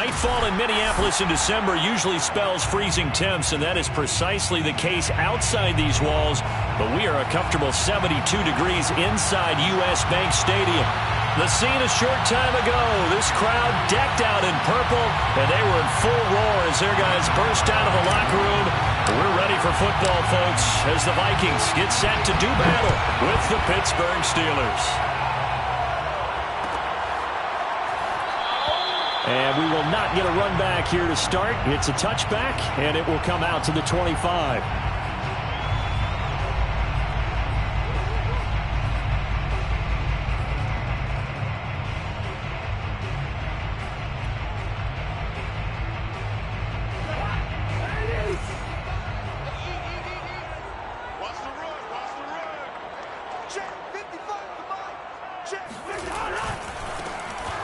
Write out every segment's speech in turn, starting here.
Nightfall in Minneapolis in December usually spells freezing temps, and that is precisely the case outside these walls. But we are a comfortable 72 degrees inside U.S. Bank Stadium. The scene a short time ago. This crowd decked out in purple, and they were in full roar as their guys burst out of the locker room. We're ready for football, folks, as the Vikings get set to do battle with the Pittsburgh Steelers. And we will not get a run back here to start. It's a touchback, and it will come out to the 25.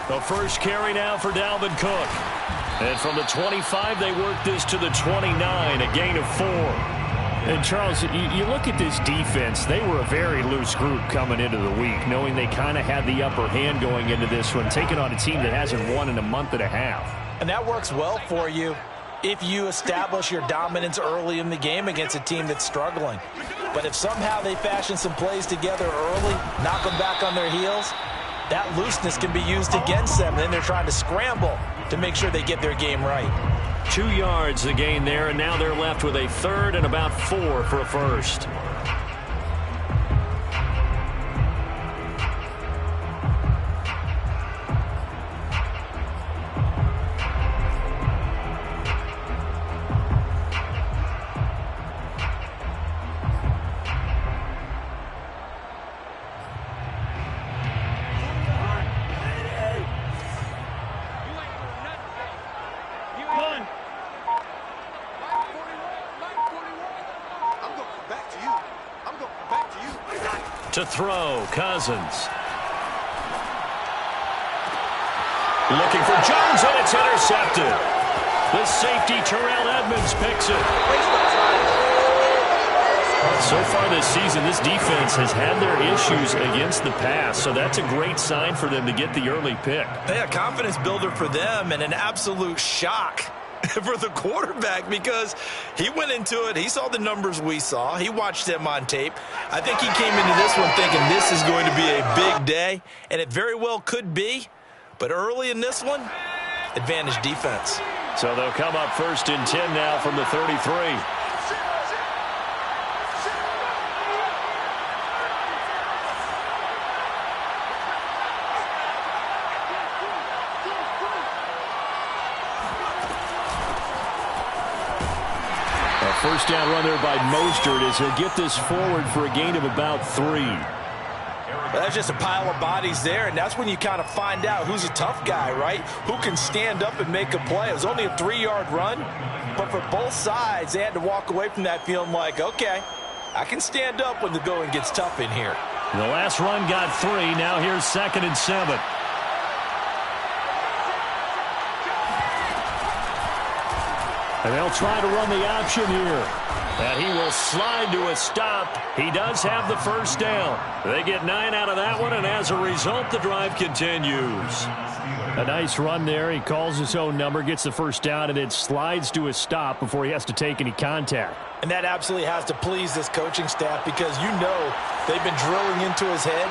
The first carry now for Dalvin Cook. And from the 25, they work this to the 29, a gain of 4. And, Charles, you look at this defense, they were a very loose group coming into the week, knowing they kind of had the upper hand going into this one, taking on a team that hasn't won in a month and a half. And that works well for you if you establish your dominance early in the game against a team that's struggling. But if somehow they fashion some plays together early, knock them back on their heels, that looseness can be used against them. Then they're trying to scramble to make sure they get their game right. 2 yards the gain there, and now they're left with a third and about 4 for a first. To throw, Cousins. Looking for Jones, and it's intercepted. The safety, Terrell Edmonds, picks it. So far this season, this defense has had their issues against the pass, so that's a great sign for them to get the early pick. Yeah, confidence builder for them, and an absolute shock for the quarterback, because he went into it, he saw the numbers we saw, he watched them on tape. I think he came into this one thinking this is going to be a big day, and it very well could be, but early in this one, advantage defense. So they'll come up first and 10 now from the 33. First down run there by Mostert as he'll get this forward for a gain of about 3. Well, that's just a pile of bodies there, and that's when you kind of find out who's a tough guy, right? Who can stand up and make a play. It was only a 3-yard run, but for both sides, they had to walk away from that feeling like, okay, I can stand up when the going gets tough in here. The last run got 3. Now here's 2nd and 7. And they'll try to run the option here. And he will slide to a stop. He does have the first down. They get 9 out of that one, and as a result, the drive continues. A nice run there. He calls his own number, gets the first down, and then slides to a stop before he has to take any contact. And that absolutely has to please this coaching staff, because you know they've been drilling into his head.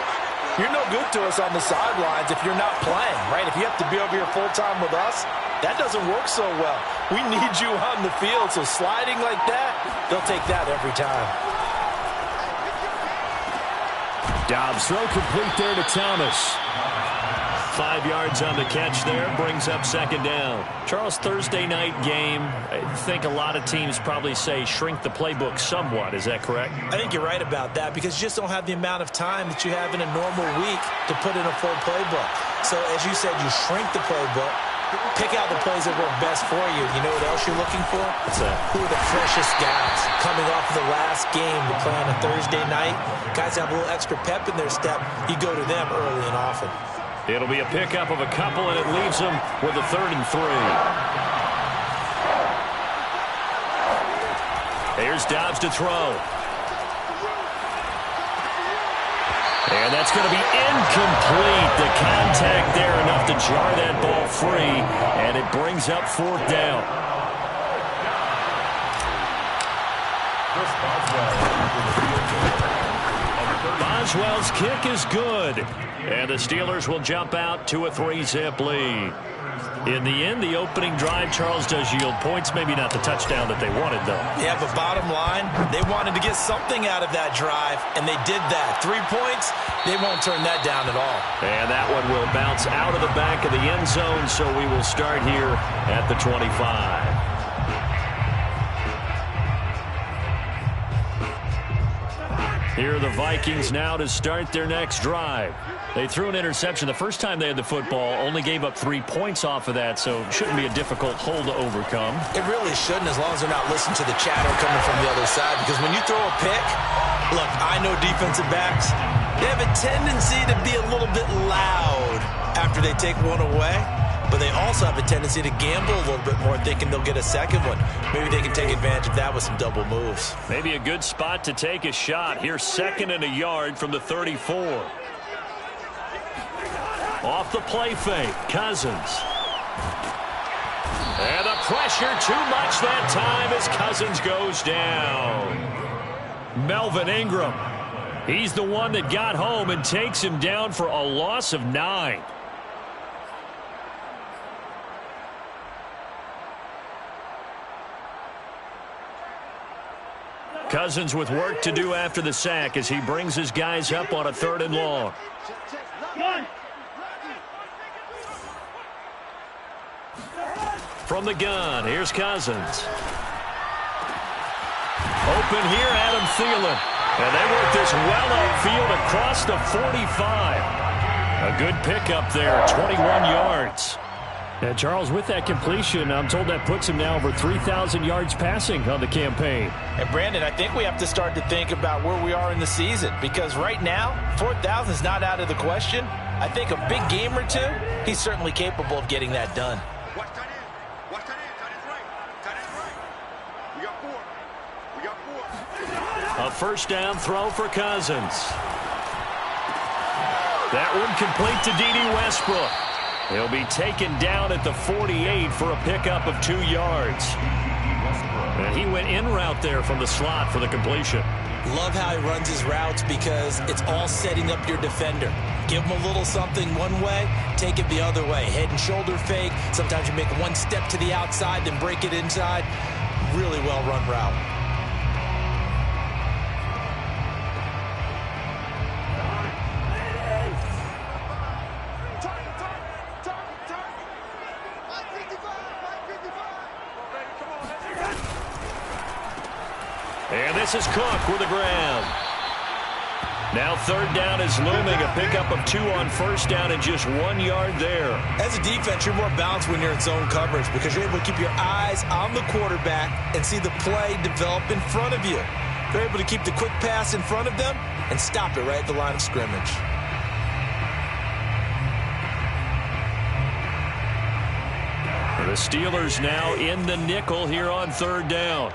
You're no good to us on the sidelines if you're not playing, right? If you have to be over here full-time with us, that doesn't work so well. We need you on the field, so sliding like that, they'll take that every time. Dobbs throw complete there to Thomas. 5 yards on the catch there, brings up 2nd down. Charles, Thursday night game, I think a lot of teams probably say shrink the playbook somewhat. Is that correct? I think you're right about that, because you just don't have the amount of time that you have in a normal week to put in a full playbook. So as you said, you shrink the playbook, pick out the plays that work best for you. You know what else you're looking for? Who are the freshest guys coming off of the last game to play on a Thursday night? Guys have a little extra pep in their step. You go to them early and often. It'll be a pickup of a couple, and it leaves them with a 3rd and 3. Here's Dobbs to throw. And that's going to be incomplete. The contact there enough to jar that ball free, and it brings up 4th down. Boswell's kick is good, and the Steelers will jump out to a 3-zip lead. In the end, the opening drive, Charles, does yield points. Maybe not the touchdown that they wanted, though. Yeah, but bottom line, they wanted to get something out of that drive, and they did that. 3 points, they won't turn that down at all. And that one will bounce out of the back of the end zone, so we will start here at the 25. Here are the Vikings now to start their next drive. They threw an interception the first time they had the football, only gave up 3 points off of that, so it shouldn't be a difficult hole to overcome. It really shouldn't, as long as they're not listening to the chatter coming from the other side, because when you throw a pick, look, I know defensive backs, they have a tendency to be a little bit loud after they take one away, but they also have a tendency to gamble a little bit more, thinking they'll get a second one. Maybe they can take advantage of that with some double moves. Maybe a good spot to take a shot. Here's 2nd and a yard from the 34. Off the play fake, Cousins. And the pressure too much that time as Cousins goes down. Melvin Ingram. He's the one that got home and takes him down for a loss of 9. Cousins with work to do after the sack as he brings his guys up on a 3rd and long. From the gun, here's Cousins. Open here, Adam Thielen. And they work this well upfield across the 45. A good pickup there, 21 yards. And Charles, with that completion, I'm told that puts him now over 3,000 yards passing on the campaign. And Brandon, I think we have to start to think about where we are in the season, because right now, 4,000 is not out of the question. I think a big game or two, he's certainly capable of getting that done. A 1st down throw for Cousins. That one complete to D.D. Westbrook. He'll be taken down at the 48 for a pickup of 2 yards. And he went in route there from the slot for the completion. Love how he runs his routes because it's all setting up your defender. Give him a little something one way, take it the other way. Head and shoulder fake. Sometimes you make one step to the outside, then break it inside. Really well run route. And this is Cook with the ground. Now 3rd down is looming. A pickup of 2 on 1st down and just 1 yard there. As a defense, you're more balanced when you're in zone coverage because you're able to keep your eyes on the quarterback and see the play develop in front of you. You're able to keep the quick pass in front of them and stop it right at the line of scrimmage. The Steelers now in the nickel here on 3rd down.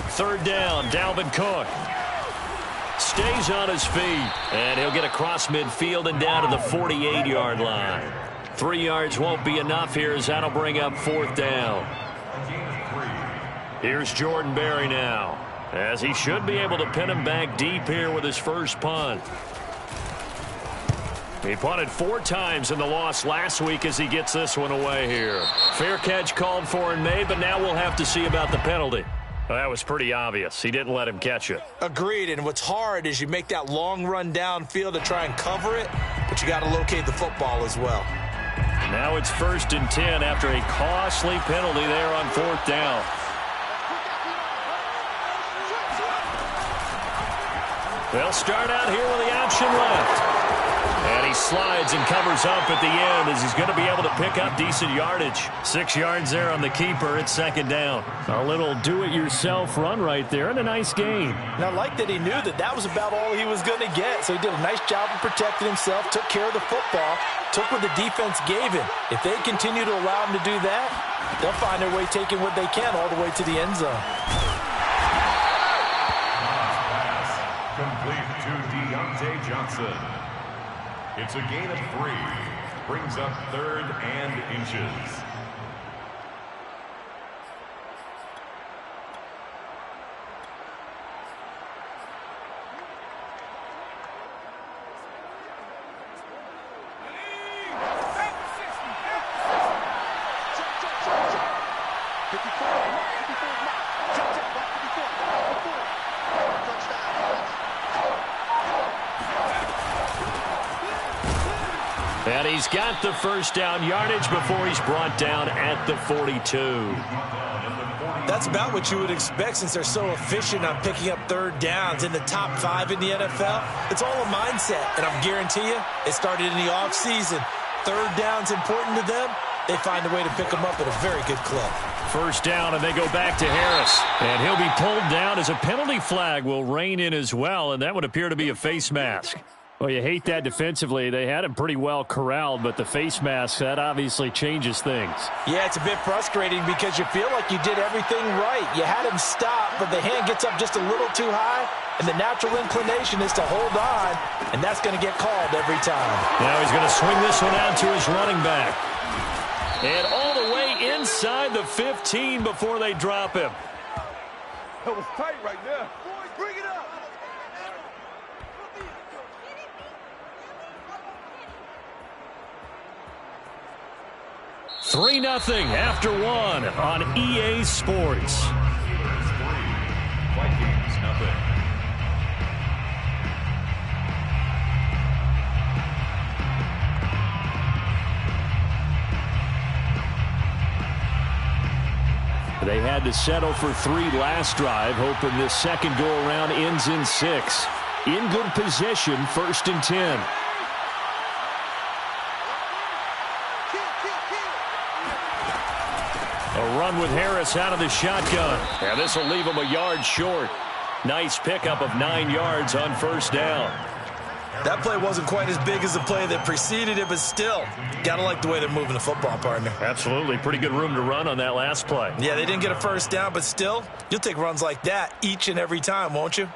Third down, Dalvin Cook. Stays on his feet, and he'll get across midfield and down to the 48-yard line. 3 yards won't be enough here as that'll bring up 4th down. Here's Jordan Berry now, as he should be able to pin him back deep here with his first punt. He punted 4 times in the loss last week as he gets this one away here. Fair catch called for and made, but now we'll have to see about the penalty. Well, that was pretty obvious. He didn't let him catch it. Agreed, and what's hard is you make that long run downfield to try and cover it, but you got to locate the football as well. Now it's 1st and 10 after a costly penalty there on 4th down. They'll start out here with the option left. And he slides and covers up at the end as he's going to be able to pick up decent yardage. 6 yards there on the keeper. It's second down. A little do-it-yourself run right there and a nice gain. And I like that he knew that that was about all he was going to get. So he did a nice job of protecting himself, took care of the football, took what the defense gave him. If they continue to allow him to do that, they'll find their way taking what they can all the way to the end zone. Complete to Deontay Johnson. It's a gain of 3. Brings up 3rd and inches. And he's got the first down yardage before he's brought down at the 42. That's about what you would expect since they're so efficient on picking up 3rd downs in the top 5 in the NFL. It's all a mindset, and I guarantee you it started in the offseason. 3rd down's important to them. They find a way to pick them up at a very good clip. First down, and they go back to Harris. And he'll be pulled down as a penalty flag will rein in as well, and that would appear to be a face mask. Well, you hate that defensively. They had him pretty well corralled, but the face mask, that obviously changes things. Yeah, it's a bit frustrating because you feel like you did everything right. You had him stop, but the hand gets up just a little too high, and the natural inclination is to hold on, and that's going to get called every time. Now he's going to swing this one out to his running back. And all the way inside the 15 before they drop him. That was tight right there. Boys, bring it up. 3-0 after 1 on EA Sports. Vikings nothing. They had to settle for 3 last drive, hoping this second go-around ends in 6. In good position, 1st and 10. A run with Harris out of the shotgun. And this will leave him a yard short. Nice pickup of 9 yards on 1st down. That play wasn't quite as big as the play that preceded it, but still, got to like the way they're moving the football, partner. Absolutely. Pretty good room to run on that last play. Yeah, they didn't get a 1st down, but still, you'll take runs like that each and every time, won't you?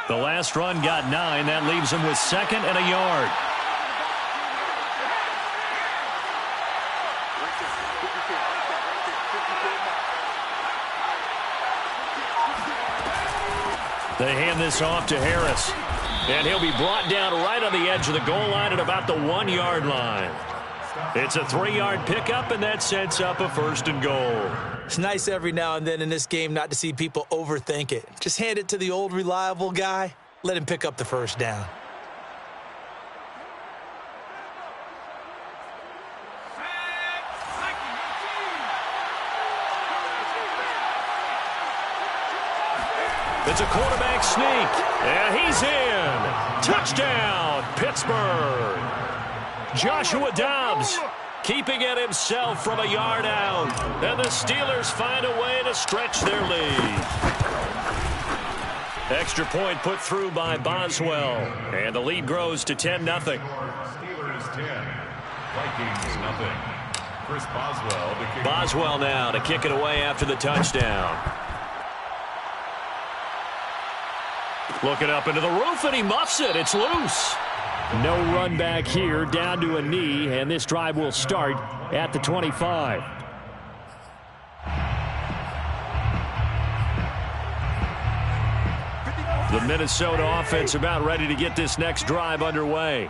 The last run got 9. That leaves him with 2nd and a yard. They hand this off to Harris. And he'll be brought down right on the edge of the goal line at about the 1-yard line. It's a 3-yard pickup, and that sets up a 1st and goal. It's nice every now and then in this game not to see people overthink it. Just hand it to the old reliable guy. Let him pick up the 1st down. It's a quarterback sneak, and he's in. Touchdown, Pittsburgh. Joshua Dobbs keeping it himself from a yard out. And the Steelers find a way to stretch their lead. Extra point put through by Boswell. And the lead grows to 10-0. Steelers 10. Vikings nothing. Chris Boswell. Boswell now to kick it away after the touchdown. Looking up into the roof, and he muffs it. It's loose. No run back here, down to a knee, and this drive will start at the 25. The Minnesota offense about ready to get this next drive underway.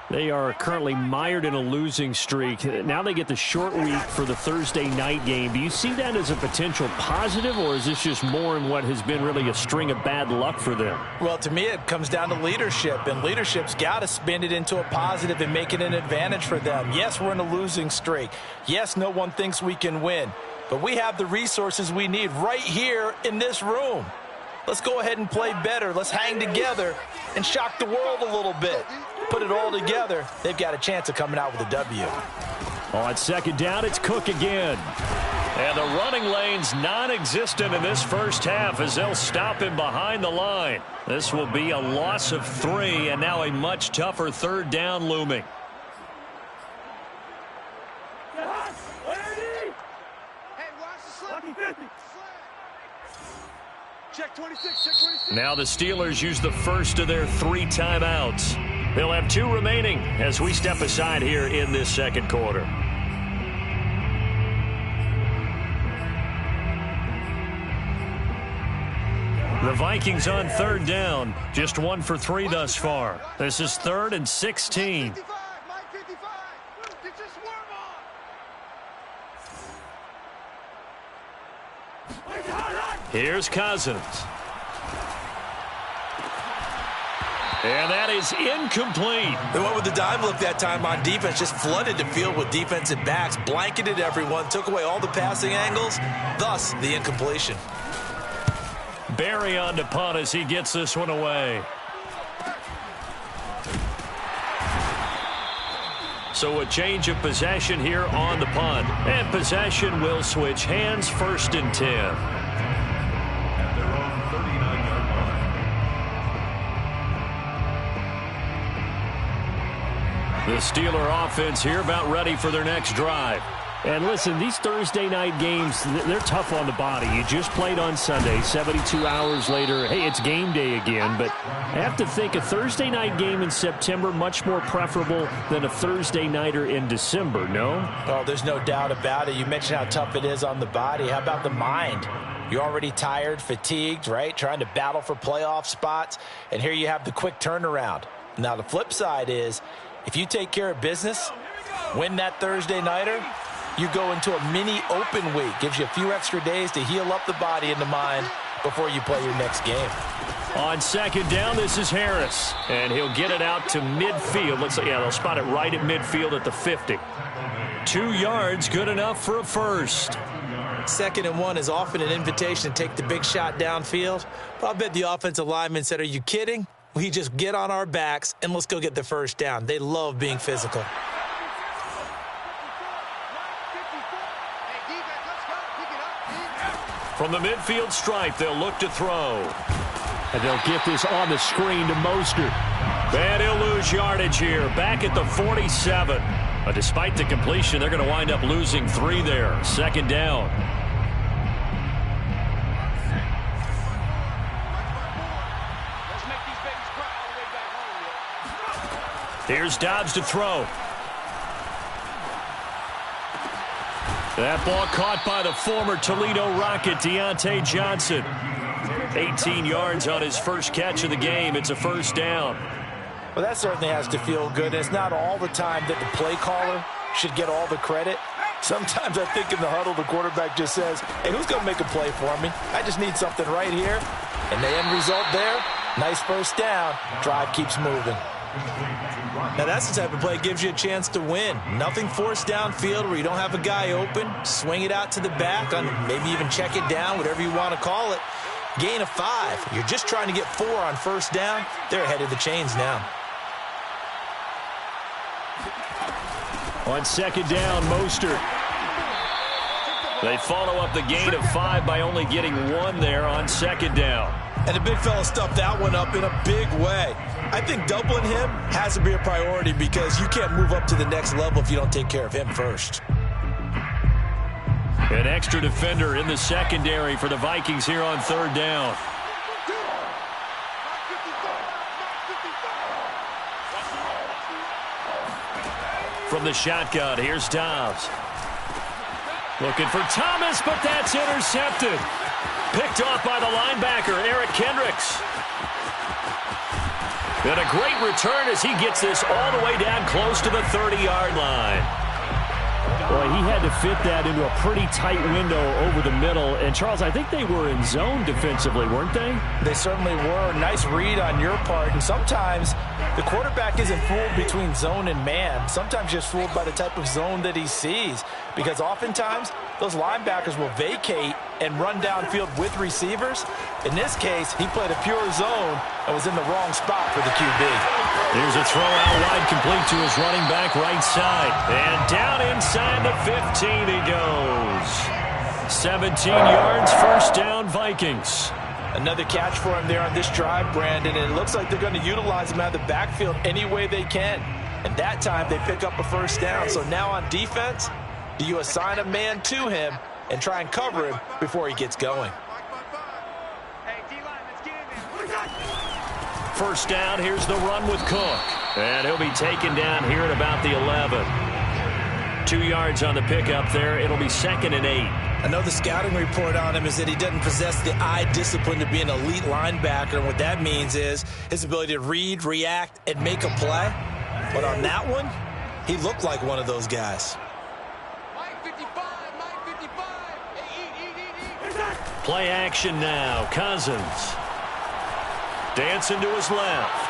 They are currently mired in a losing streak. Now they get the short week for the Thursday night game. Do you see that as a potential positive, or is this just more in what has been really a string of bad luck for them? Well, to me, it comes down to leadership, and leadership's got to spin it into a positive and make it an advantage for them. Yes, we're in a losing streak. Yes, no one thinks we can win, but we have the resources we need right here in this room. Let's go ahead and play better. Let's hang together and shock the world a little bit. Put it all together, they've got a chance of coming out with a W. On second down, it's Cook again. And the running lane's non-existent in this first half as they'll stop him behind the line. This will be a loss of 3, and now a much tougher third down looming. Check 26, check 26. Now the Steelers use the first of their 3 timeouts. They'll have 2 remaining as we step aside here in this second quarter. The Vikings on third down, just 1 for 3 thus far. This is 3rd and 16. Here's Cousins. And that is incomplete. They went with the dime look that time on defense, just flooded the field with defensive backs, blanketed everyone, took away all the passing angles, thus the incompletion. Barry on to punt as he gets this one away. So a change of possession here on the punt. And possession will switch hands, 1st and 10. At their own 39-yard line. The Steeler offense here about ready for their next drive. And listen, these Thursday night games, they're tough on the body. You just played on Sunday, 72 hours later. Hey, it's game day again. But I have to think a Thursday night game in September much more preferable than a Thursday nighter in December, no? Oh, there's no doubt about it. You mentioned how tough it is on the body. How about the mind? You're already tired, fatigued, right? Trying to battle for playoff spots. And here you have the quick turnaround. Now, the flip side is, if you take care of business, win that Thursday nighter, you go into a mini open week. Gives you a few extra days to heal up the body and the mind before you play your next game. On second down, this is Harris. And he'll get it out to midfield. Looks like, yeah, they'll spot it right at midfield at the 50. 2 yards, good enough for a first. 2nd and 1 is often an invitation to take the big shot downfield. But I bet the offensive lineman said, are you kidding? We just get on our backs and let's go get the first down. They love being physical. From the midfield stripe, they'll look to throw. And they'll get this on the screen to Mostert. And he'll lose yardage here, back at the 47. But despite the completion, they're going to wind up losing 3 there. 2nd down. Here's Dobbs to throw. That ball caught by the former Toledo Rocket, Deontay Johnson. 18 yards on his first catch of the game. It's a first down. Well, that certainly has to feel good. It's not all the time that the play caller should get all the credit. Sometimes I think in the huddle, the quarterback just says, hey, who's going to make a play for me? I just need something right here. And the end result there, nice first down. Drive keeps moving. Now, that's the type of play that gives you a chance to win. Nothing forced downfield where you don't have a guy open. Swing it out to the back, on maybe even check it down, whatever you want to call it. Gain of 5. You're just trying to get 4 on first down. They're ahead of the chains now. On second down, Mostert. They follow up the gain of 5 by only getting 1 there on second down. And the big fella stuffed that one up in a big way. I think doubling him has to be a priority because you can't move up to the next level if you don't take care of him first. An extra defender in the secondary for the Vikings here on third down. From the shotgun, here's Dobbs. Looking for Thomas, but that's intercepted. Picked off by the linebacker, Eric Kendricks. And a great return as he gets this all the way down close to the 30-yard line. Boy, he had to fit that into a pretty tight window over the middle. And, Charles, I think they were in zone defensively, weren't they? They certainly were. Nice read on your part. And sometimes the quarterback isn't fooled between zone and man. Sometimes just fooled by the type of zone that he sees. Because oftentimes those linebackers will vacate and run downfield with receivers. In this case, he played a pure zone and was in the wrong spot for the QB. Here's a throw out wide, complete to his running back right side. And down inside the 15 he goes. 17 yards, first down, Vikings. Another catch for him there on this drive, Brandon, and it looks like they're going to utilize him out of the backfield any way they can. And that time they pick up a first down. So now on defense, do you assign a man to him and try and cover him before he gets going? First down, here's the run with Cook. And he'll be taken down here at about the 11. 2 yards on the pickup there. It'll be 2nd and 8. I know the scouting report on him is that he doesn't possess the eye discipline to be an elite linebacker. And what that means is his ability to read, react, and make a play. But on that one, he looked like one of those guys. Play action now. Cousins. Dancing to his left.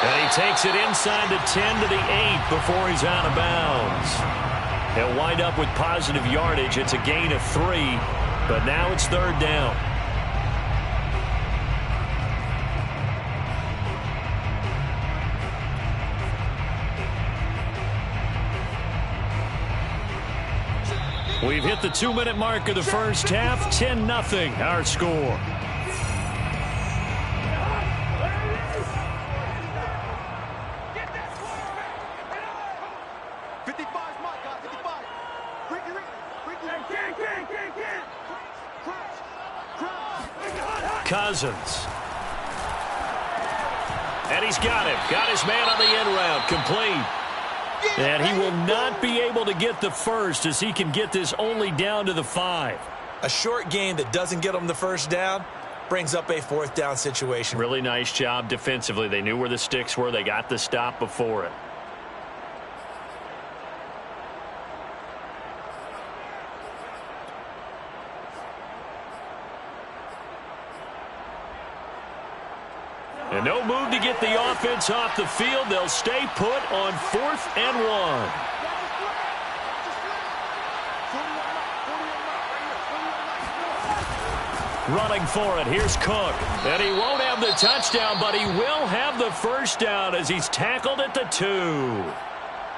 And he takes it inside the 10 to the 8 before he's out of bounds. He'll wind up with positive yardage. It's a gain of 3, but now it's 3rd down. We've hit the 2-minute mark of the first half. 10-0 our score. Cousins. And he's got him. Got his man on the end route. Complete. And he will not be able to get the first as he can get this only down to the 5. A short game that doesn't get him the first down brings up a 4th down situation. Really nice job defensively. They knew where the sticks were. They got the stop before it. And no move to get the offense off the field. They'll stay put on 4th and 1. Running for it. Here's Cook. And he won't have the touchdown, but he will have the first down as he's tackled at the 2.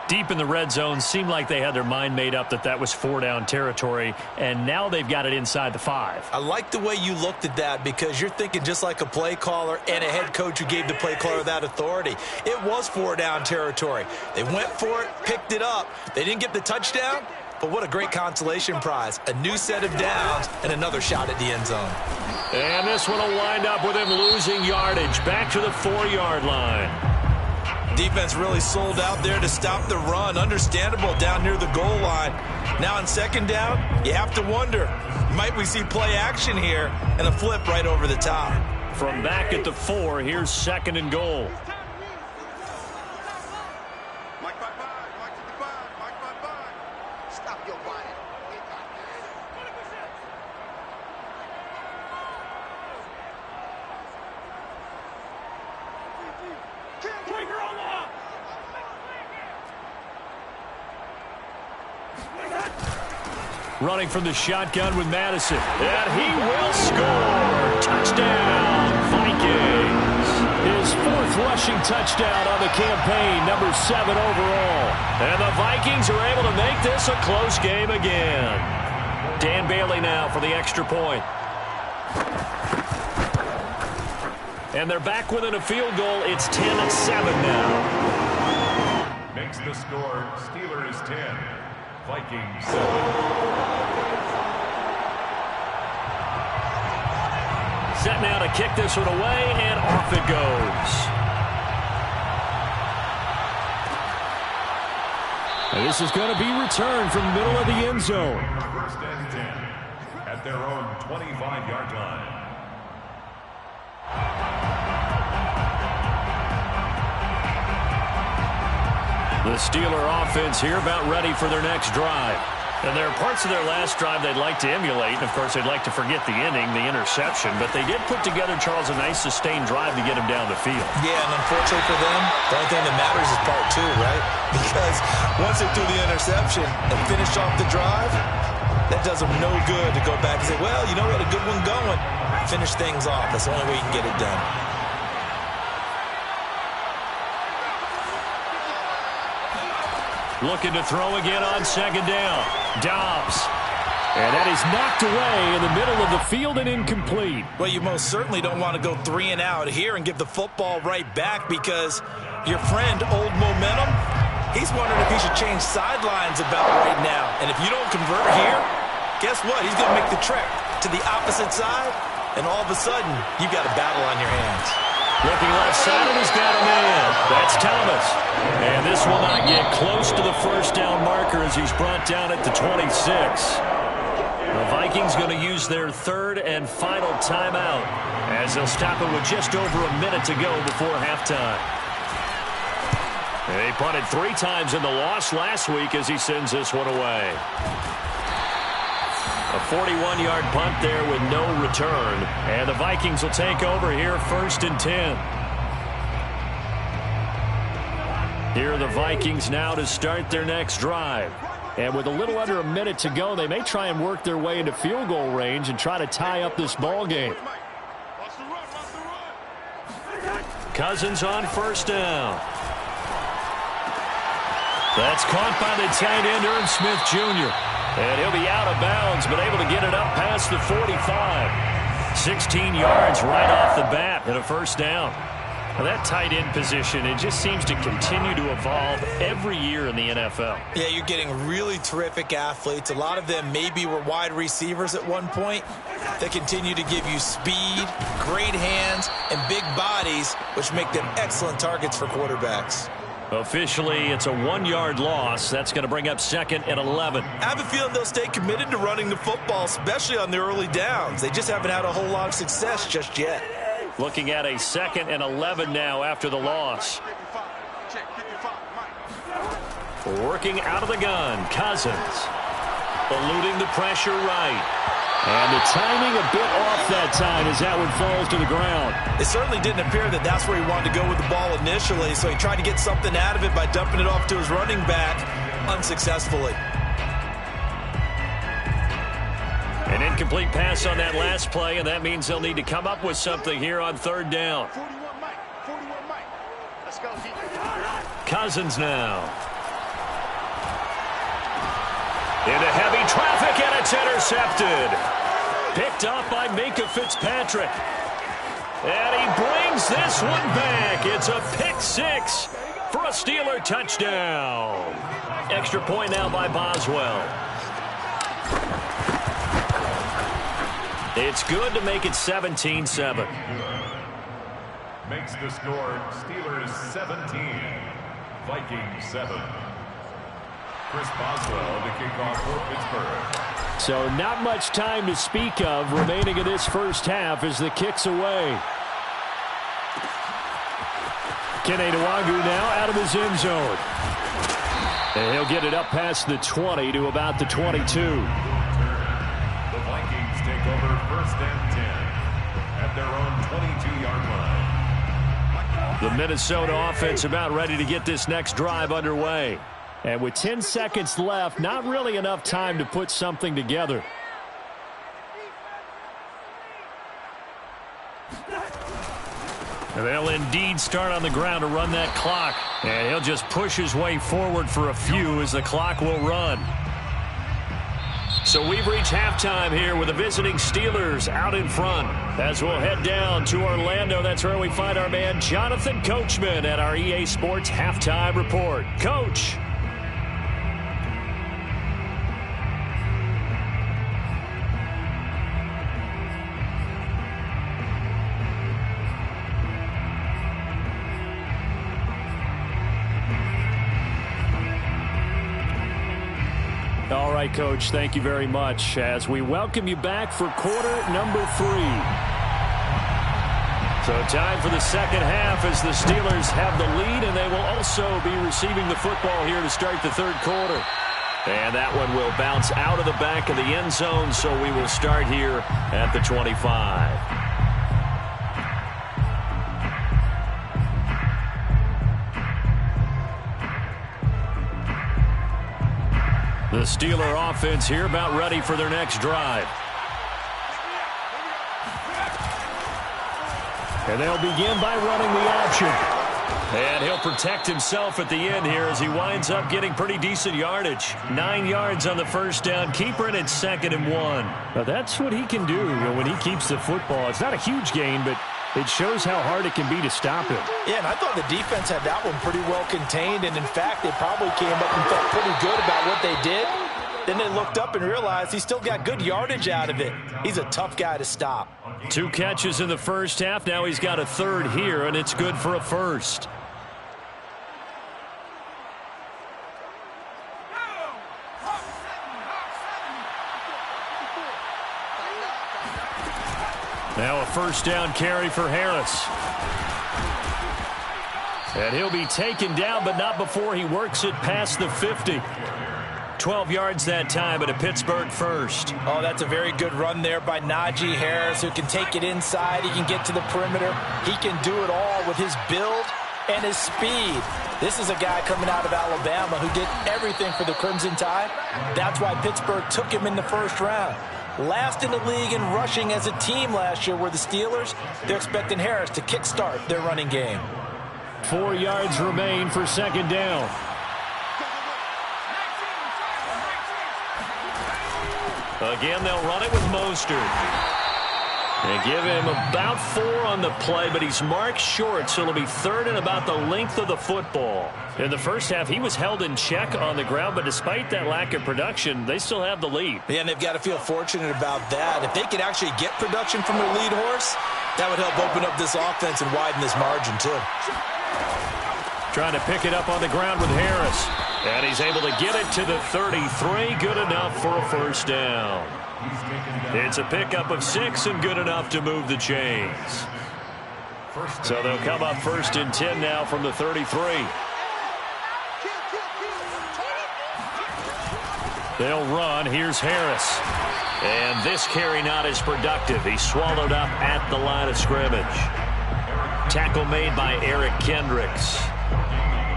Deep in the red zone, seemed like they had their mind made up that that was 4-down territory, and now they've got it inside the 5. I like the way you looked at that because you're thinking just like a play caller and a head coach who gave the play caller that authority. It was 4-down territory. They went for it, picked it up. They didn't get the touchdown, but what a great consolation prize. A new set of downs and another shot at the end zone. And this one will wind up with him losing yardage back to the 4-yard line. Defense really sold out there to stop the run. Understandable down near the goal line. Now on 2nd down, you have to wonder, might we see play action here and a flip right over the top? From back at the 4, here's 2nd and goal. Stop your body. Running from the shotgun with Madison. And he will score. Touchdown, Vikings. His 4th rushing touchdown on the campaign, number 7 overall. And the Vikings are able to make this a close game again. Dan Bailey now for the extra point. And they're back within a field goal. It's 10-7 now. Makes the score Steelers 10, Vikings 7. Set now to kick this one away, and off it goes. And this is going to be returned from the middle of the end zone. 1st and 10 at their own 25-yard line. The Steeler offense here about ready for their next drive. And there are parts of their last drive they'd like to emulate. And, of course, they'd like to forget the inning, the interception. But they did put together, Charles, a nice sustained drive to get him down the field. Yeah, and unfortunately for them, the only thing that matters is part two, right? Because once they threw the interception and finished off the drive, that does them no good to go back and say, well, you know what, a good one going. Finish things off. That's the only way you can get it done. Looking to throw again on second down. Dobbs. And that is knocked away in the middle of the field and incomplete. Well, you most certainly don't want to go 3 and out here and give the football right back because your friend, Old Momentum, he's wondering if he should change sidelines about right now. And if you don't convert here, guess what? He's going to make the trek to the opposite side, and all of a sudden, you've got a battle on your hands. Looking left side, and he's got a man. That's Thomas. And this will not get close to the first down marker as he's brought down at the 26. The Vikings going to use their third and final timeout as they'll stop it with just over a minute to go before halftime. They punted 3 times in the loss last week as he sends this one away. A 41-yard punt there with no return. And the Vikings will take over here 1st and 10. Here are the Vikings now to start their next drive. And with a little under a minute to go, they may try and work their way into field goal range and try to tie up this ball game. Cousins on 1st down. That's caught by the tight end, Irv Smith Jr. And he'll be out of bounds, but able to get it up past the 45. 16 yards right off the bat and a 1st down. Now that tight end position, it just seems to continue to evolve every year in the NFL. Yeah, you're getting really terrific athletes. A lot of them maybe were wide receivers at one point. They continue to give you speed, great hands, and big bodies, which make them excellent targets for quarterbacks. Officially, it's a 1-yard loss. That's going to bring up 2nd and 11. I have a feeling they'll stay committed to running the football, especially on the early downs. They just haven't had a whole lot of success just yet. Looking at a 2nd and 11 now after the loss. Working out of the gun, Cousins. Eluding the pressure right. And the timing a bit off that time as that one falls to the ground. It certainly didn't appear that that's where he wanted to go with the ball initially, so he tried to get something out of it by dumping it off to his running back unsuccessfully. An incomplete pass on that last play, and that means they'll need to come up with something here on 3rd down. Cousins now. Into heavy traffic, and it's intercepted. Picked off by Minkah Fitzpatrick. And he brings this one back. It's a pick 6 for a Steeler touchdown. Extra point now by Boswell. It's good to make it 17-7. Makes the score Steelers 17, Vikings 7. Chris Boswell to kick off for Pittsburgh. So not much time to speak of remaining in this first half as the kick's away. Kene Nwangwu now out of his end zone. And he'll get it up past the 20 to about the 22. The Vikings take over 1st and 10 at their own 22-yard line. The Minnesota offense about ready to get this next drive underway. And with 10 seconds left, not really enough time to put something together. And they'll indeed start on the ground to run that clock. And he'll just push his way forward for a few as the clock will run. So we've reached halftime here with the visiting Steelers out in front. As we'll head down to Orlando, that's where we find our man Jonathan Coachman at our EA Sports Halftime Report. Coach. All right, Coach, thank you very much as we welcome you back for quarter number 3. So time for the second half as the Steelers have the lead, and they will also be receiving the football here to start the third quarter. And that one will bounce out of the back of the end zone, so we will start here at the 25. The Steeler offense here about ready for their next drive. And they'll begin by running the option. And he'll protect himself at the end here as he winds up getting pretty decent yardage. 9 yards on the first down. Keeper in at 2nd and 1. Now that's what he can do, when he keeps the football. It's not a huge gain, but it shows how hard it can be to stop him. Yeah, and I thought the defense had that one pretty well contained. And, in fact, they probably came up and felt pretty good about what they did. Then they looked up and realized he still got good yardage out of it. He's a tough guy to stop. 2 catches in the first half. Now he's got a third here, and it's good for a first. Now a first down carry for Harris. And he'll be taken down, but not before he works it past the 50. 12 yards that time, and a Pittsburgh first. Oh, that's a very good run there by Najee Harris, who can take it inside. He can get to the perimeter. He can do it all with his build and his speed. This is a guy coming out of Alabama who did everything for the Crimson Tide. That's why Pittsburgh took him in the first round. Last in the league in rushing as a team last year were the Steelers. They're expecting Harris to kickstart their running game. 4 yards remain for 2nd down. Again, they'll run it with Mostert. And give him about 4 on the play, but he's marked short, so it'll be 3rd and about the length of the football. In the first half, he was held in check on the ground, but despite that lack of production, they still have the lead. Yeah, and they've got to feel fortunate about that. If they could actually get production from their lead horse, that would help open up this offense and widen this margin, too. Trying to pick it up on the ground with Harris. And he's able to get it to the 33. Good enough for a first down. It's a pickup of 6 and good enough to move the chains. So they'll come up 1st and 10 now from the 33. They'll run. Here's Harris. And this carry not as productive. He's swallowed up at the line of scrimmage. Tackle made by Eric Kendricks.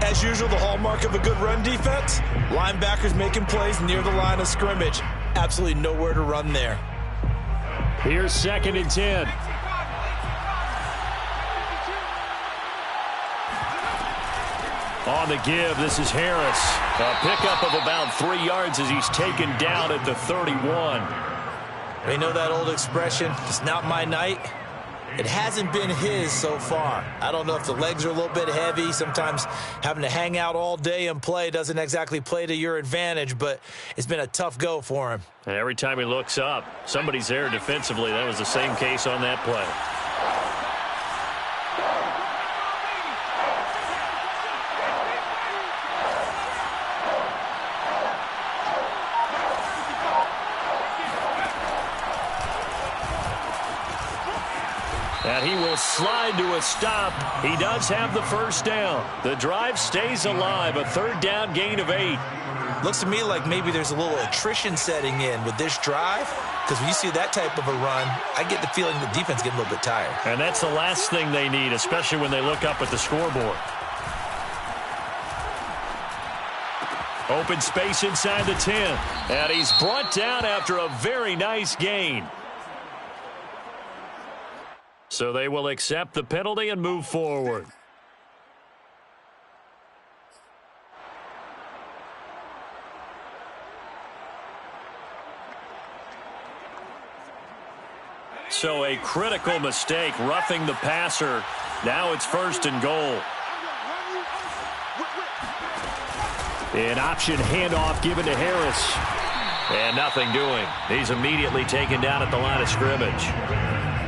As usual, the hallmark of a good run defense, linebackers making plays near the line of scrimmage. Absolutely nowhere to run there. Here's 2nd and 10. On the give, this is Harris. A pickup of about 3 yards as he's taken down at the 31. We know that old expression, it's not my night. It hasn't been his so far. I don't know if the legs are a little bit heavy. Sometimes having to hang out all day and play doesn't exactly play to your advantage, but it's been a tough go for him. And every time he looks up, somebody's there defensively. That was the same case on that play. And he will slide to a stop. He does have the first down. The drive stays alive. A 3rd down gain of 8. Looks to me like maybe there's a little attrition setting in with this drive, because when you see that type of a run, I get the feeling the defense getting a little bit tired. And that's the last thing they need, especially when they look up at the scoreboard. Open space inside the 10. And he's brought down after a very nice gain. So they will accept the penalty and move forward. So a critical mistake, roughing the passer. Now it's 1st and goal. An option handoff given to Harris. And nothing doing. He's immediately taken down at the line of scrimmage.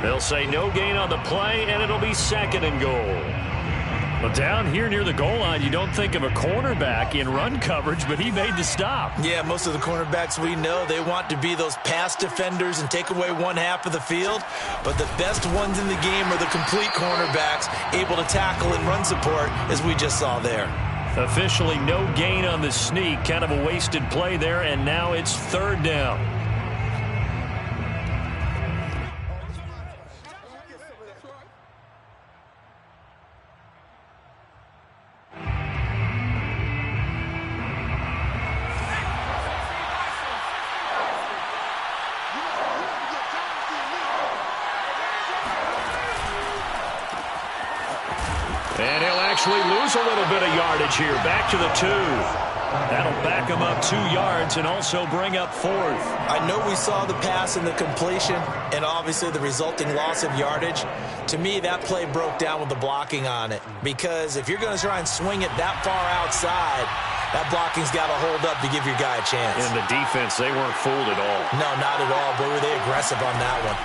They'll say no gain on the play, and it'll be 2nd and goal. Well, down here near the goal line, you don't think of a cornerback in run coverage, but he made the stop. Yeah, most of the cornerbacks we know, they want to be those pass defenders and take away one half of the field. But the best ones in the game are the complete cornerbacks, able to tackle and run support, as we just saw there. Officially no gain on the sneak. Kind of a wasted play there, and now it's 3rd down. And he'll actually lose a little bit of yardage here. Back to the 2. That'll back him up 2 yards and also bring up 4th. I know we saw the pass and the completion and obviously the resulting loss of yardage. To me, that play broke down with the blocking on it. Because if you're going to try and swing it that far outside, that blocking's got to hold up to give your guy a chance. And the defense, they weren't fooled at all. No, not at all. Boy, were they aggressive on that one.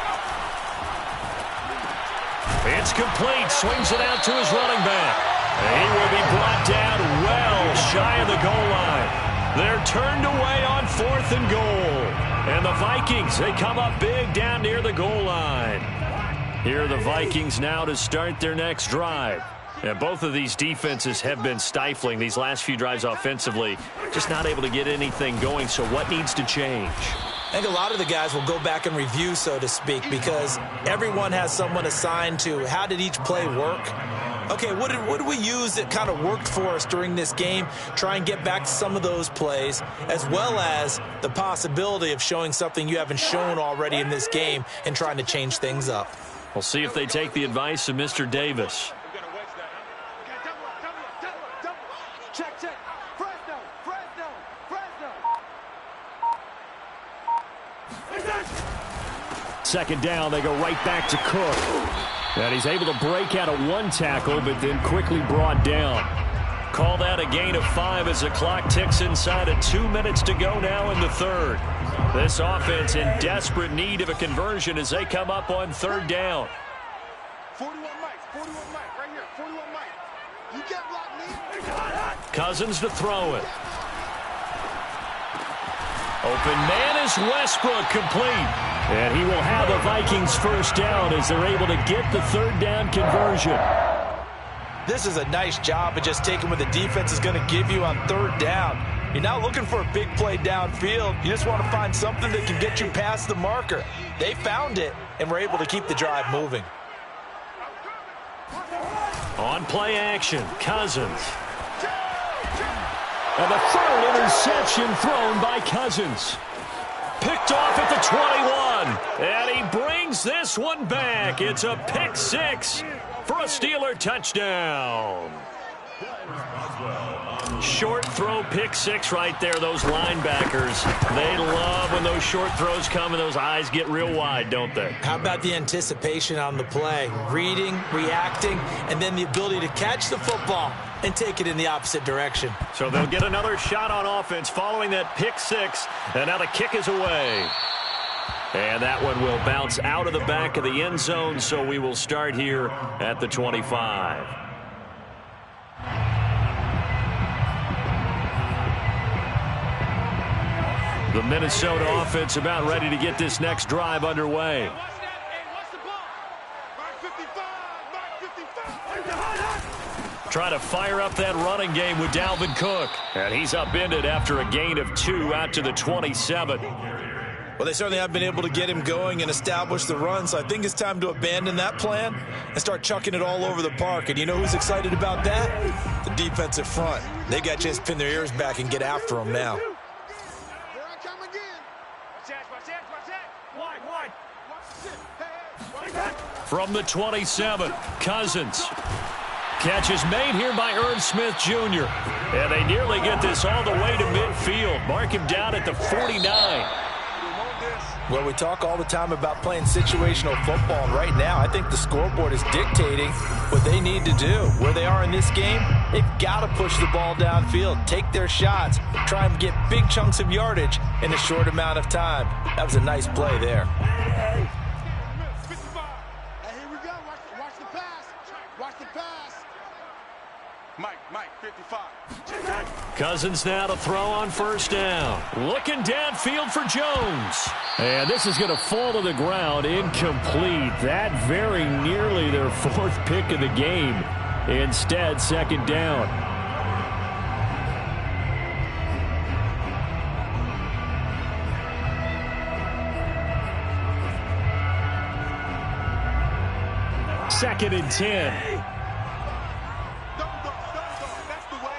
It's complete. Swings it out to his running back. He will be brought down well shy of the goal line. They're turned away on 4th and goal. And the Vikings, they come up big down near the goal line. Here are the Vikings now to start their next drive. And both of these defenses have been stifling these last few drives offensively. Just not able to get anything going. So what needs to change? I think a lot of the guys will go back and review, so to speak, because everyone has someone assigned to how did each play work. Okay, what did we use that kind of worked for us during this game? Try and get back to some of those plays, as well as the possibility of showing something you haven't shown already in this game and trying to change things up. We'll see if they take the advice of Mr. Davis. Second down, they go right back to Cook. And he's able to break out of 1 tackle, but then quickly brought down. Call that a gain of 5 as the clock ticks inside of 2 minutes to go now in the 3rd. This offense in desperate need of a conversion as they come up on 3rd down. 41 Mike, right here, 41 Mike. You can't block me. Cousins to throw it. Open man is Westbrook, complete. And he will have the Vikings first down as they're able to get the 3rd down conversion. This is a nice job of just taking what the defense is going to give you on 3rd down. You're not looking for a big play downfield. You just want to find something that can get you past the marker. They found it and were able to keep the drive moving. On play action, Cousins. And the 3rd interception thrown by Cousins. Picked off at the 21. And he brings this one back. It's a pick 6 for a Steeler touchdown. Short throw, pick 6 right there. Those linebackers, they love when those short throws come and those eyes get real wide, don't they? How about the anticipation on the play? Reading, reacting, and then the ability to catch the football and take it in the opposite direction. So they'll get another shot on offense following that pick 6, and now the kick is away. And that one will bounce out of the back of the end zone, so we will start here at the 25. The Minnesota offense about ready to get this next drive underway. Try to fire up that running game with Dalvin Cook. And he's upended after a gain of 2 out to the 27. Well, they certainly have been able to get him going and establish the run, so I think it's time to abandon that plan and start chucking it all over the park. And you know who's excited about that? The defensive front. They got to just pin their ears back and get after him now. From the 27, Cousins. Catch is made here by Irv Smith Jr. And they nearly get this all the way to midfield. Mark him down at the 49. Well, we talk all the time about playing situational football, and right now I think the scoreboard is dictating what they need to do. Where they are in this game, they've got to push the ball downfield, take their shots, try and get big chunks of yardage in a short amount of time. That was a nice play there. Mike, 55. Cousins now to throw on first down. Looking downfield for Jones. And this is going to fall to the ground, incomplete. That very nearly their 4th pick of the game. Instead, second down. 2nd and 10. Don't go. That's the way.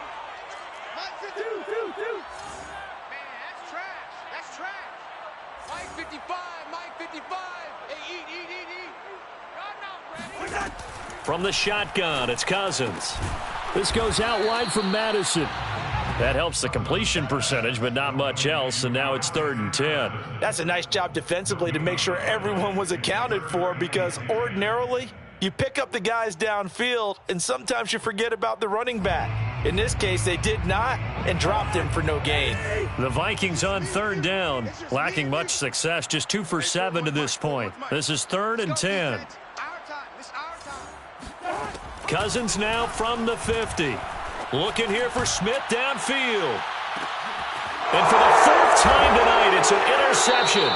Mike 52. Man, that's trash. That's trash. Mike 55. Mike 55. Hey, eat. Run now, Brady. From the shotgun, it's Cousins. This goes out wide from Madison. That helps the completion percentage, but not much else, and now it's 3rd and 10. That's a nice job defensively to make sure everyone was accounted for, because ordinarily you pick up the guys downfield and sometimes you forget about the running back. In this case, they did not and dropped him for no gain. The Vikings on 3rd down, lacking much success, just 2 for 7 to this point. This is 3rd and 10. Cousins now from the 50. Looking here for Smith downfield. And for the 4th time tonight, it's an interception.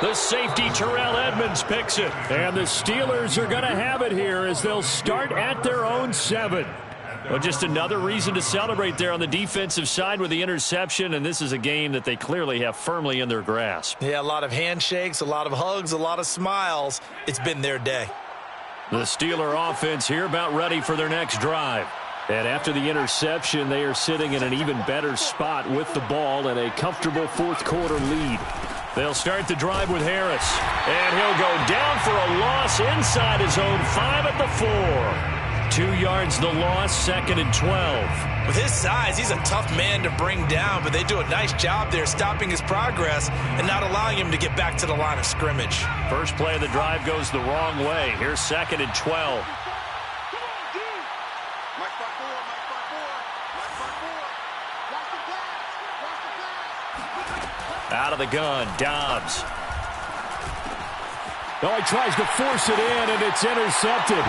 The safety, Terrell Edmonds, picks it. And the Steelers are going to have it here as they'll start at their own 7. Well, just another reason to celebrate there on the defensive side with the interception, and this is a game that they clearly have firmly in their grasp. Yeah, a lot of handshakes, a lot of hugs, a lot of smiles. It's been their day. The Steeler offense here about ready for their next drive. And after the interception, they are sitting in an even better spot with the ball and a comfortable 4th quarter lead. They'll start the drive with Harris. And he'll go down for a loss inside his own 5 at the 4. 2 yards the loss, 2nd and 12. With his size, he's a tough man to bring down, but they do a nice job there stopping his progress and not allowing him to get back to the line of scrimmage. First play of the drive goes the wrong way. Here's 2nd and 12. Out of the gun, Dobbs. Oh, he tries to force it in, and it's intercepted.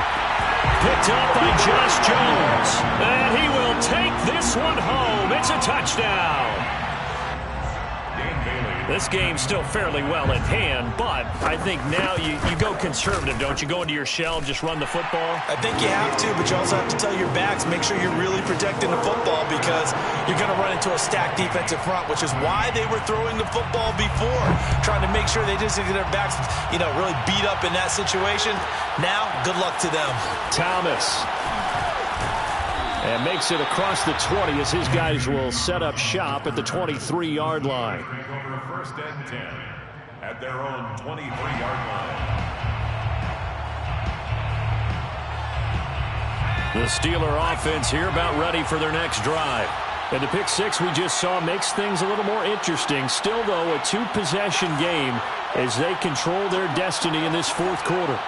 Picked up by Josh Jones. And he will take this one home. It's a touchdown. This game's still fairly well at hand, but I think now you go conservative, don't you? Go into your shell and just run the football? I think you have to, but you also have to tell your backs, make sure you're really protecting the football, because you're going to run into a stacked defensive front, which is why they were throwing the football before, trying to make sure they just get their backs, really beat up in that situation. Now, good luck to them. Thomas. And makes it across the 20 as his guys will set up shop at the 23-yard line. 1st and 10 at their own 23-yard line. The Steeler offense here about ready for their next drive. And the pick 6 we just saw makes things a little more interesting. Still, though, a 2-possession game as they control their destiny in this 4th quarter.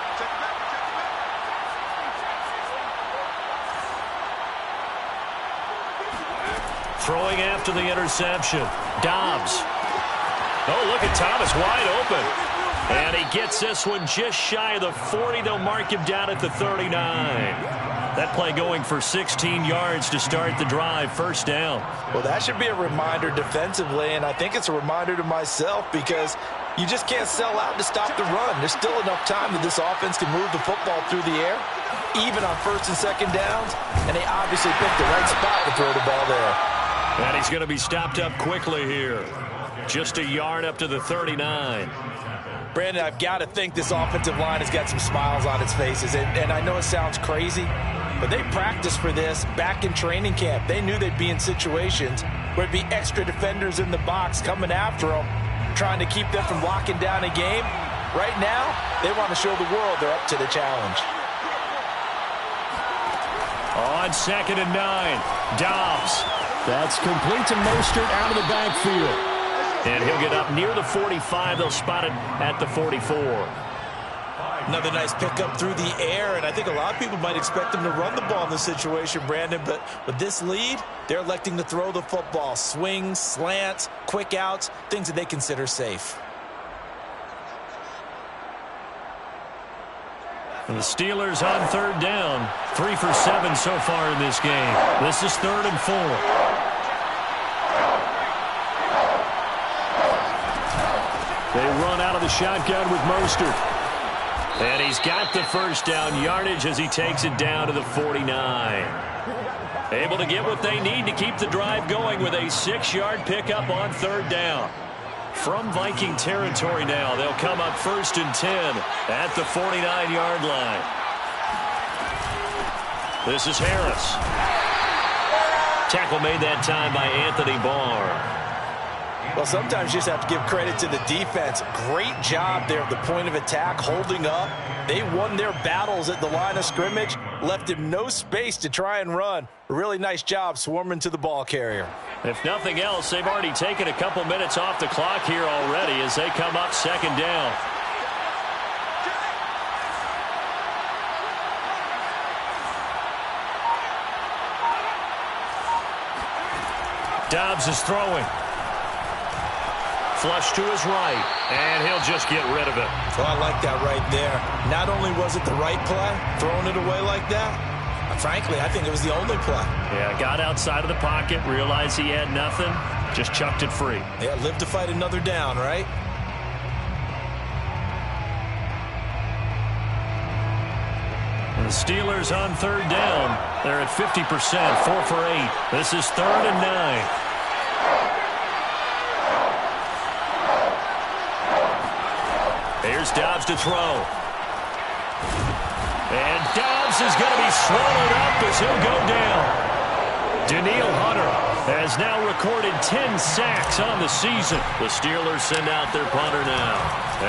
Throwing after the interception. Dobbs. Oh, look at Thomas wide open. And he gets this one just shy of the 40. They'll mark him down at the 39. That play going for 16 yards to start the drive. 1st down. Well, that should be a reminder defensively, and I think it's a reminder to myself, because you just can't sell out to stop the run. There's still enough time that this offense can move the football through the air, even on 1st and 2nd downs, and they obviously picked the right spot to throw the ball there. And he's going to be stopped up quickly here. Just a yard up to the 39. Brandon, I've got to think this offensive line has got some smiles on its faces, and I know it sounds crazy, but they practiced for this back in training camp. They knew they'd be in situations where it'd be extra defenders in the box coming after them, trying to keep them from locking down a game. Right now, they want to show the world they're up to the challenge. On 2nd and 9, Dobbs. That's complete to Mostert out of the backfield. And he'll get up near the 45. They'll spot it at the 44. Another nice pickup through the air, and I think a lot of people might expect them to run the ball in this situation, Brandon, but with this lead, they're electing to throw the football. Swings, slants, quick outs, things that they consider safe. And the Steelers on 3rd down. 3 for 7 so far in this game. This is 3rd and 4. They run out of the shotgun with Mostert. And he's got the 1st down yardage as he takes it down to the 49. Able to get what they need to keep the drive going with a 6-yard pickup on 3rd down. From Viking territory now, they'll come up 1st and 10 at the 49-yard line. This is Harris. Tackle made that time by Anthony Barr. Well, sometimes you just have to give credit to the defense. Great job there at the point of attack, holding up. They won their battles at the line of scrimmage, left him no space to try and run. A really nice job swarming to the ball carrier. If nothing else, they've already taken a couple minutes off the clock here already as they come up second down. Dobbs is throwing. Flush to his right, and he'll just get rid of it. Well, I like that right there. Not only was it the right play, throwing it away like that, frankly, I think it was the only play. Yeah, got outside of the pocket, realized he had nothing, just chucked it free. Yeah, live to fight another down, right? And the Steelers on third down. They're at 50%, 4 for 8. This is 3rd and 9. Here's Dobbs to throw. And Dobbs is going to be swallowed up as he'll go down. Daniil Hunter has now recorded 10 sacks on the season. The Steelers send out their punter now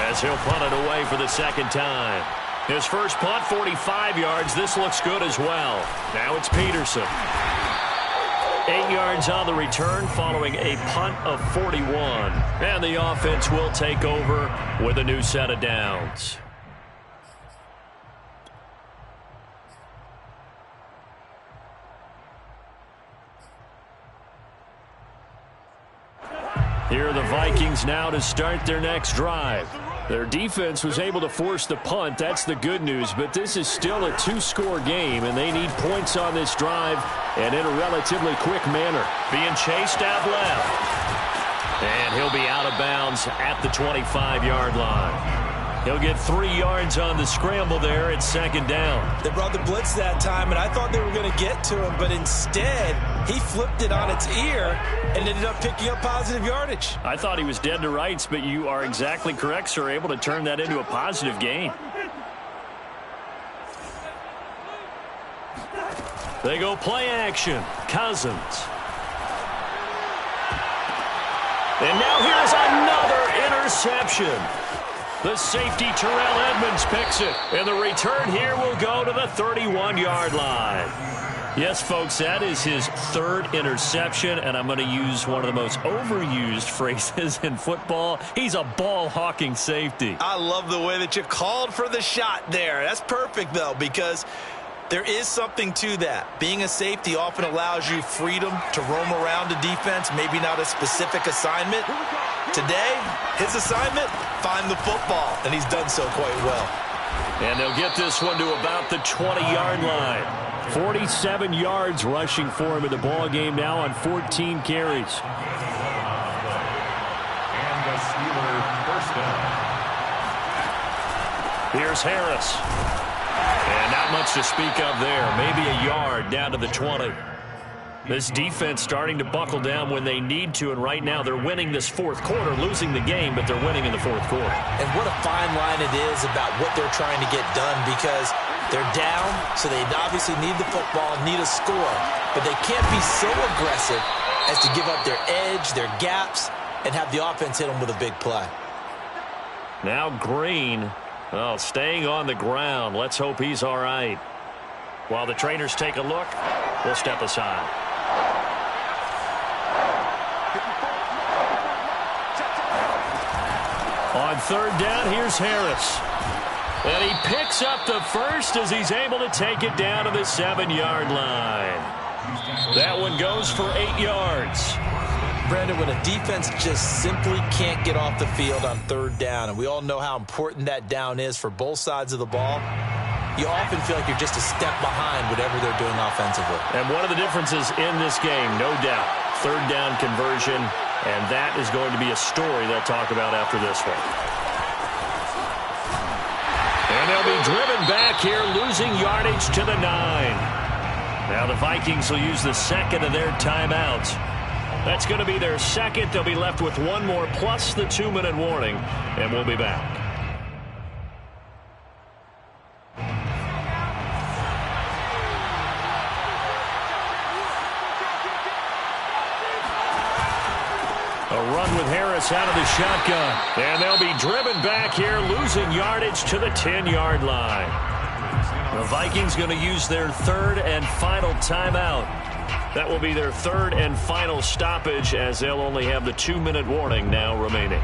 as he'll punt it away for the second time. His first punt, 45 yards. This looks good as well. Now it's Peterson. 8 yards on the return following a punt of 41. And the offense will take over with a new set of downs. Here are the Vikings now to start their next drive. Their defense was able to force the punt. That's the good news. But this is still a 2-score game, and they need points on this drive and in a relatively quick manner. Being chased out left. And he'll be out of bounds at the 25-yard line. He'll get 3 yards on the scramble there at second down. They brought the blitz that time, and I thought they were going to get to him, but instead he flipped it on its ear and ended up picking up positive yardage. I thought he was dead to rights, but you are exactly correct, sir. Able to turn that into a positive gain. They go play action. Cousins. And now here's another interception. The safety, Terrell Edmonds, picks it. And the return here will go to the 31-yard line. Yes, folks, that is his 3rd interception, and I'm going to use one of the most overused phrases in football. He's a ball-hawking safety. I love the way that you called for the shot there. That's perfect, though, because there is something to that. Being a safety often allows you freedom to roam around a defense, maybe not a specific assignment. Today, his assignment, find the football, and he's done so quite well. And they'll get this one to about the 20-yard line. 47 yards rushing for him in the ball game now on 14 carries. And the Steelers first down. Here's Harris. And not much to speak of there. Maybe a yard down to the 20. This defense starting to buckle down when they need to, and right now they're winning this 4th quarter, losing the game, but they're winning in the 4th quarter. And what a fine line it is about what they're trying to get done, because they're down, so they obviously need the football, need a score, but they can't be so aggressive as to give up their edge, their gaps, and have the offense hit them with a big play. Now Green, staying on the ground. Let's hope he's all right. While the trainers take a look, we'll step aside. On 3rd down, here's Harris. And he picks up the first as he's able to take it down to the 7-yard line. That one goes for 8 yards. Brandon, when a defense just simply can't get off the field on 3rd down, and we all know how important that down is for both sides of the ball, you often feel like you're just a step behind whatever they're doing offensively. And one of the differences in this game, no doubt, 3rd down conversion, and that is going to be a story they'll talk about after this one. And they'll be driven back here, losing yardage to the 9. Now the Vikings will use the 2nd of their timeouts. That's going to be their 2nd. They'll be left with 1 more plus the 2-minute warning, and we'll be back. run with Harris out of the shotgun. And they'll be driven back here, losing yardage to the 10-yard line. The Vikings going to use their third and final timeout. That will be their third and final stoppage, as they'll only have the 2-minute warning now remaining.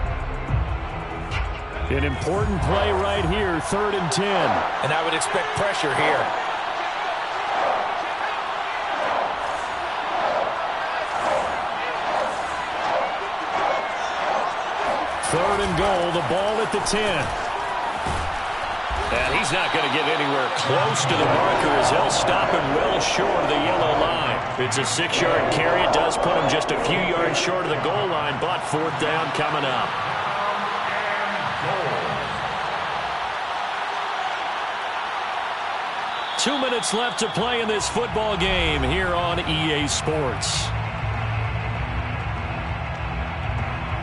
An important play right here, 3rd and 10. And I would expect pressure here. Third and goal, the ball at the 10. And he's not going to get anywhere close to the marker, as he'll stop him well short of the yellow line. It's a 6-yard carry. It does put him just a few yards short of the goal line, but 4th down coming up. 2 minutes left to play in this football game here on EA Sports.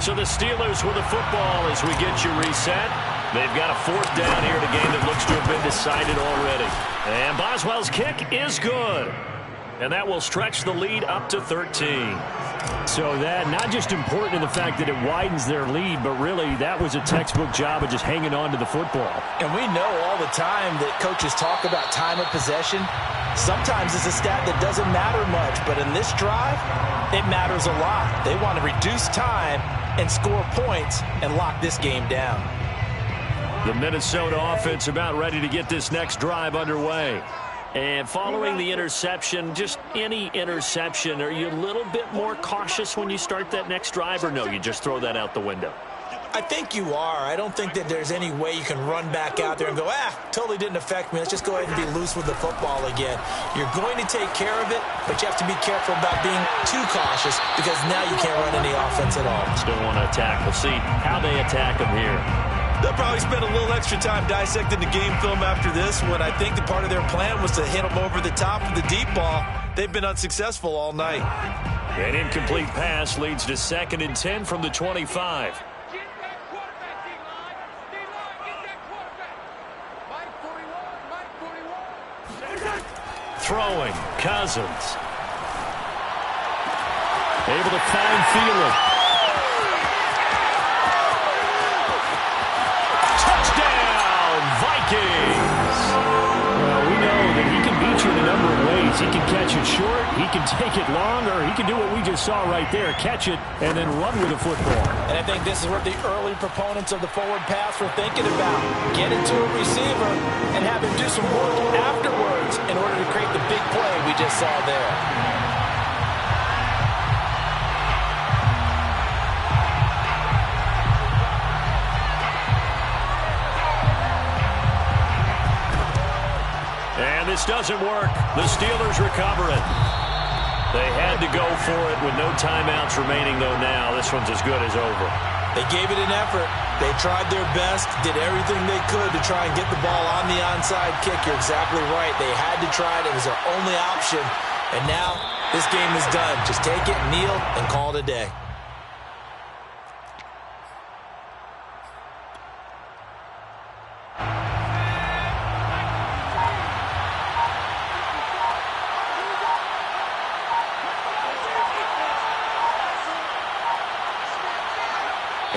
So the Steelers with the football as we get you reset. They've got a 4th down here in a game that looks to have been decided already. And Boswell's kick is good. And that will stretch the lead up to 13. So that not just important in the fact that it widens their lead, but really that was a textbook job of just hanging on to the football. And we know all the time that coaches talk about time of possession. Sometimes it's a stat that doesn't matter much, but in this drive, it matters a lot. They want to reduce time and score points and lock this game down. The Minnesota offense about ready to get this next drive underway. And following the interception, just any interception, are you a little bit more cautious when you start that next drive, or no, you just throw that out the window? I think you are. I don't think that there's any way you can run back out there and go, totally didn't affect me. Let's just go ahead and be loose with the football again. You're going to take care of it, but you have to be careful about being too cautious, because now you can't run any offense at all. Still want to attack. We'll see how they attack them here. They'll probably spend a little extra time dissecting the game film after this one. I think that part of their plan was to hit them over the top of the deep ball. They've been unsuccessful all night. An incomplete pass leads to 2nd and 10 from the 25. Throwing, Cousins. Able to find Thielen. Touchdown, Vikings! Well, we know that he can beat you in a number of ways. He can catch it short, he can take it long, or he can do what we just saw right there, catch it and then run with the football. And I think this is what the early proponents of the forward pass were thinking about. Get it to a receiver and have him do some work afterwards in order to create the big play we just saw there. And this doesn't work. The Steelers recover it. They had to go for it with no timeouts remaining, though. Now this one's as good as over. They gave it an effort. They tried their best, did everything they could to try and get the ball on the onside kick. You're exactly right. They had to try it. It was their only option. And now this game is done. Just take it, kneel, and call it a day.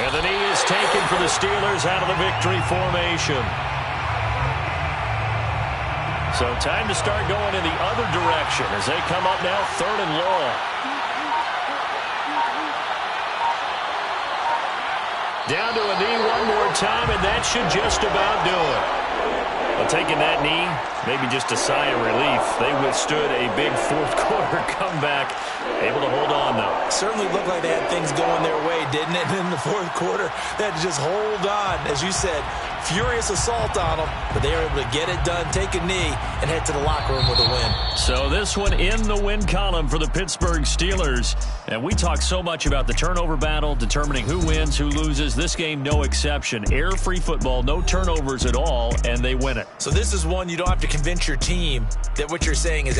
And the knee is taken for the Steelers out of the victory formation. So time to start going in the other direction as they come up now 3rd and long. Down to a knee one more time, and that should just about do it. Well, taking that knee, maybe just a sigh of relief. They withstood a big 4th quarter comeback. Able to hold on, though. Certainly looked like they had things going their way, didn't it? In the 4th quarter, they had to just hold on. As you said, furious assault on them, but they were able to get it done, take a knee, and head to the locker room with a win. So this one in the win column for the Pittsburgh Steelers. And we talk so much about the turnover battle, determining who wins, who loses. This game, no exception. Error-free football, no turnovers at all, and they win it. So this is one you don't have to convince your team that what you're saying is